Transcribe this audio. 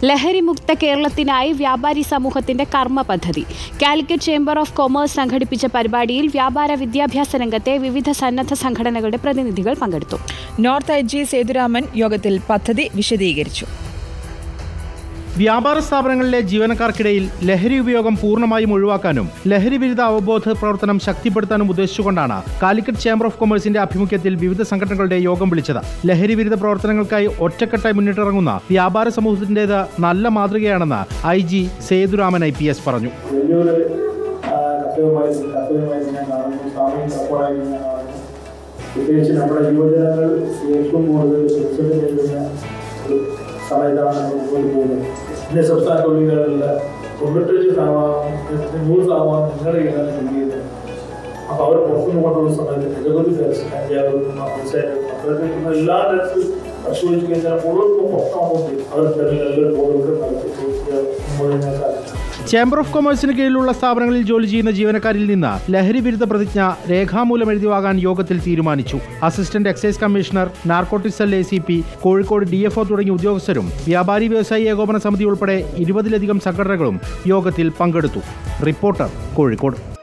ലഹരിമുക്ത കേരളത്തിനായി വ്യാപാരി സമൂഹത്തിന്റെ കർമ്മ പദ്ധതി. കാലിക്കറ്റ് ചേംബർ ഓഫ് കൊമേഴ്സ് സംഘടിപ്പിച്ച പരിപാടിയിൽ വ്യാപാര വിദ്യാഭ്യാസ രംഗത്തെ വിവിധ സന്നദ്ധ സംഘടനകളുടെ പ്രതിനിധികൾ പങ്കെടുത്തു. നോർത്ത് ഐ.ജി. സേതുരാമൻ യോഗത്തിൽ പദ്ധതി വിശദീകരിച്ചു. വ്യാപാര സ്ഥാപനങ്ങളിലെ ജീവനക്കാർക്കിടയിൽ ലഹരി ഉപയോഗം പൂർണ്ണമായും ഒഴിവാക്കാനും ലഹരി വിരുദ്ധ അവബോധ പ്രവർത്തനം ശക്തിപ്പെടുത്താനും ഉദ്ദേശിച്ചുകൊണ്ടാണ് കാലിക്കറ്റ് ചേംബർ ഓഫ് കൊമേഴ്സിന്റെ ആഭിമുഖ്യത്തിൽ വിവിധ സംഘടനകളുടെ യോഗം വിളിച്ചത്. ലഹരി വിരുദ്ധ പ്രവർത്തനങ്ങൾക്കായി ഒറ്റക്കെട്ടായി മുന്നിട്ടിറങ്ങുന്ന വ്യാപാര സമൂഹത്തിന്റേത് നല്ല മാതൃകയാണെന്ന് ഐ.ജി. സേതുരാമൻ IPS പറഞ്ഞു. സംസ്ഥാന തൊഴിലുകളിൽ 95% ആവാൻ നിങ്ങളുടെ ചെയ്യുന്നത്. അപ്പോൾ അവർ പുറത്തുനിന്ന് കൊണ്ടുള്ള സമയത്ത് നിരവധി എല്ലാ ഡ്രഗ്സും പരിശോധിച്ച് കഴിഞ്ഞാൽ മുഴുവൻ പുറത്താവുമ്പോൾ അവരുടെ ചേംബർ ഓഫ് കൊമേഴ്സിന് കീഴിലുള്ള സ്ഥാപനങ്ങളിൽ ജോലി ചെയ്യുന്ന ജീവനക്കാരിൽ നിന്ന് ലഹരി വിരുദ്ധ പ്രതിജ്ഞ രേഖാമൂലം എഴുതി വാങ്ങാൻ യോഗത്തിൽ തീരുമാനിച്ചു. Assistant excise commissioner, narcotics cell ACP, Kozhikode DFO തുടങ്ങിയ ഉദ്യോഗസ്ഥരും വ്യാപാരി വ്യവസായി ഏകോപന സമിതി ഉൾപ്പെടെ 20-ലധികം സംഘടനകളും യോഗത്തിൽ പങ്കെടുത്തു. റിപ്പോർട്ടർ, കോഴിക്കോട്.